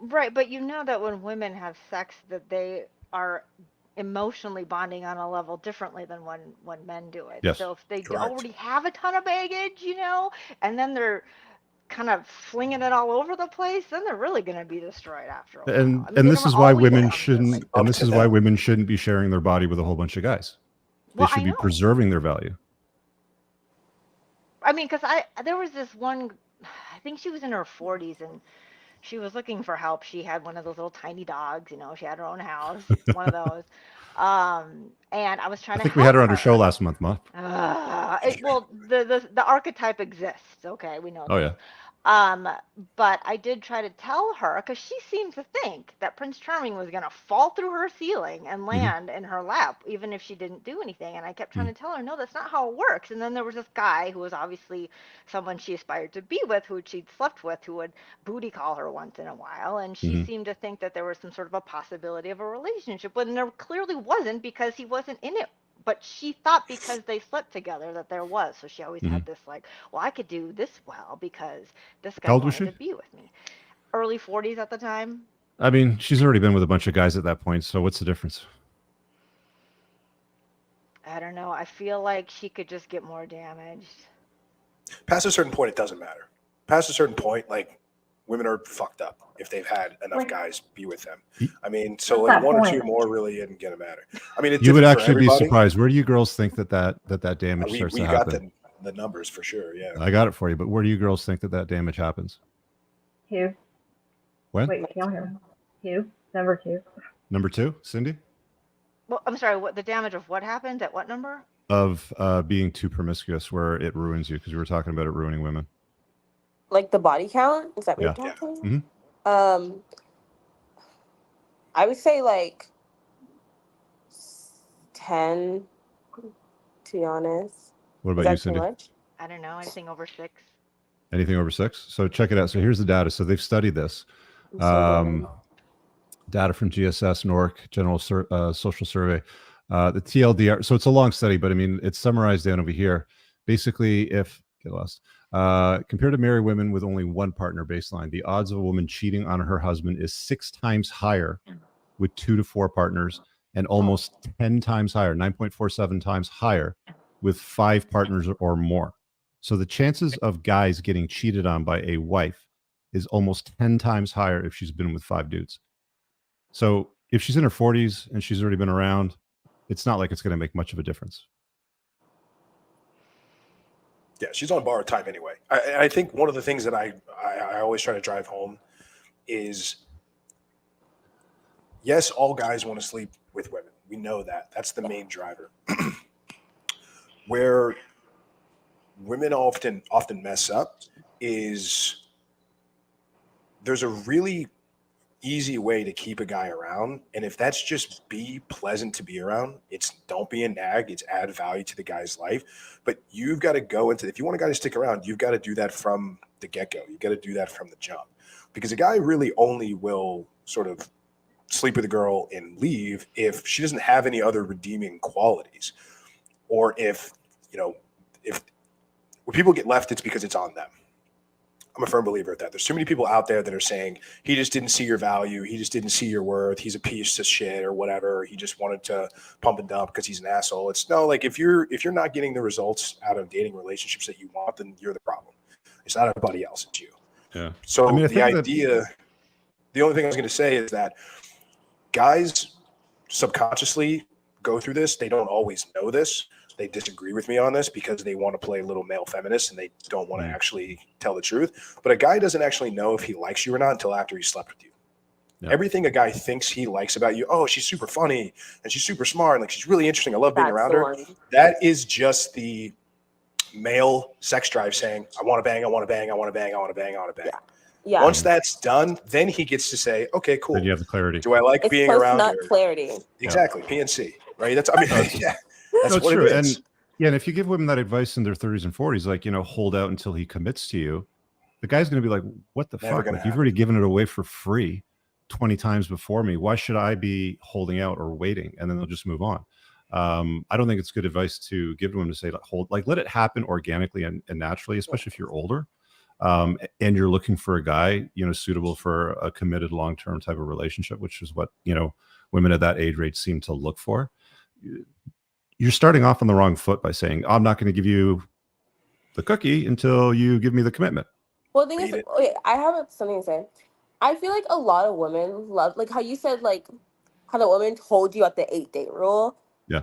Right, but you know that when women have sex that they are emotionally bonding on a level differently than when men do it. Yes. So if they Correct. already have a ton of baggage, and then they're kind of flinging it all over the place, then they're really going to be destroyed after a while. I mean, And they this don't is why always women come here like shouldn't and Up this to is why them. women shouldn't be sharing their body with a whole bunch of guys. They well, should I be know. preserving their value. I mean, because I there was this one, I think she was in her 40s and she was looking for help. She had one of those little tiny dogs, she had her own house, one of those. And I was trying I to think we had help her on her show her. last month, Muff. Well, the archetype exists. Okay, we know Oh this. yeah. Um, but I did try to tell her because she seemed to think that Prince Charming was gonna fall through her ceiling and Hmm. land in her lap, even if she didn't do anything. And I kept trying Hmm. to tell her, no, that's not how it works. And then there was this guy who was obviously someone she aspired to be with, who she'd slept with, who would booty call her once in a while, and she Hmm. seemed to think that there was some sort of a possibility of a relationship when there clearly wasn't because he wasn't in it, but she thought because they slept together that there was. So she always Hmm. had this like, well, I could do this well because this How guy old was wanted she? to be with me. Early 40s at the time. I mean, she's already been with a bunch of guys at that point. So what's the difference? I don't know. I feel like she could just get more damaged. Past a certain point, it doesn't matter. Past a certain point, like women are fucked up if they've had enough Like, guys be with them. Y- I mean, so what's like that one or two point? more really isn't gonna matter. I mean, it's You would different for actually be everybody. surprised. Where do you girls think that damage starts We to got happen? the numbers for sure. Yeah. I got it for you, but where do you girls think that damage happens? Q. When? Wait, can y'all hear me? Q. Number Q. Number two, Cindy? Well, I'm sorry. What the damage of what happened at what number? Of being too promiscuous, where it ruins you, because we were talking about it ruining women. Like the body count? Is that what Yeah. you're Yeah. talking? Hmm. Um, I would say like 10, to be honest. What Is about you, that too Cindy? much? I don't know. Anything over 6? Anything over 6? So check it out. So here's the data. So they've studied this. I'm so Um, good. data from GSS, NORC, Social Survey. The TLDR. So it's a long study, but I mean, it's summarized down over here. Basically, if get lost, compared to married women with only one partner baseline, the odds of a woman cheating on her husband is 6 times higher with 2 to 4 partners, and almost 10 times higher, 9.47 times higher with 5 partners or more. So the chances of guys getting cheated on by a wife is almost 10 times higher if she's been with 5 dudes. So if she's in her 40s and she's already been around, it's not like it's going to make much of a difference. Yeah, she's on borrowed time anyway. I think one of the things that I always try to drive home is yes, all guys want to sleep with women. We know that. That's the main driver. Where women often mess up is there's a really easy way to keep a guy around, and if that's just be pleasant to be around, it's don't be a nag, it's add value to the guy's life. But you've got to go into, if you want a guy to stick around, you've got to do that from the get-go. You've got to do that from the jump, because a guy really only will sort of sleep with a girl and leave if she doesn't have any other redeeming qualities, or if if when people get left, it's because it's on them. I'm a firm believer of that. There's too many people out there that are saying he just didn't see your value, he just didn't see your worth, he's a piece of shit or whatever. He just wanted to pump and dump because he's an asshole. It's no, like if you're not getting the results out of dating relationships that you want, then you're the problem. It's not everybody else, it's you. Yeah. So I the think that idea, the only thing I was going to say is that guys subconsciously go through this. They don't always know this. They disagree with me on this because they want to play little male feminist and they don't want to actually tell the truth. But a guy doesn't actually know if he likes you or not until after he slept with you. Yeah. Everything a guy thinks he likes about you, oh, she's super funny and she's super smart and like she's really interesting, I love being That's around the her. one. That is just the male sex drive saying, I want to bang, I want to bang, I want to bang, I want to bang, I want to bang. Yeah. Yeah. Once that's done, then he gets to say, okay, cool. then you have the clarity. Do I like It's being post around nut her? clarity. Exactly. PNC, right? That's, I mean, yeah, that's No, it's what true. it is. And yeah, and if you give women that advice in their 30s and 40s, like, hold out until he commits to you, the guy's going to be like, what the Never fuck? gonna Like, you've happen. already given it away for free 20 times before me. Why should I be holding out or waiting? And then they'll just move on. I don't think it's good advice to give to them to say, let it happen organically and naturally, especially if you're older. and you're looking for a guy, suitable for a committed long-term type of relationship, which is what, women at that age range seem to look for. You're starting off on the wrong foot by saying, I'm not going to give you the cookie until you give me the commitment. Well, the thing is, wait, I have something to say. I feel like a lot of women love, like how you said, like how the woman told you at the 8-date rule. Yeah.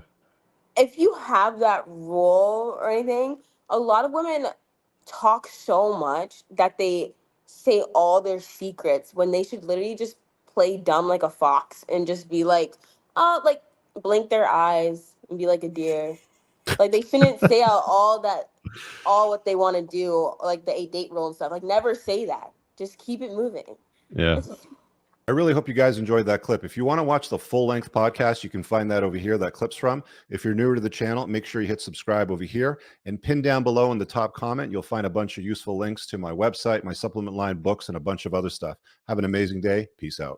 If you have that rule or anything, a lot of women talk so much that they say all their secrets when they should literally just play dumb like a fox and just be like blink their eyes and be like a deer. Like they shouldn't say out all what they want to do, like the 8-date rule and stuff. Like never say that. Just keep it moving. Yeah. I really hope you guys enjoyed that clip. If you want to watch the full-length podcast, you can find that over here, that clip's from. If you're newer to the channel, make sure you hit subscribe over here and pin down below in the top comment. You'll find a bunch of useful links to my website, my supplement line, books, and a bunch of other stuff. Have an amazing day. Peace out.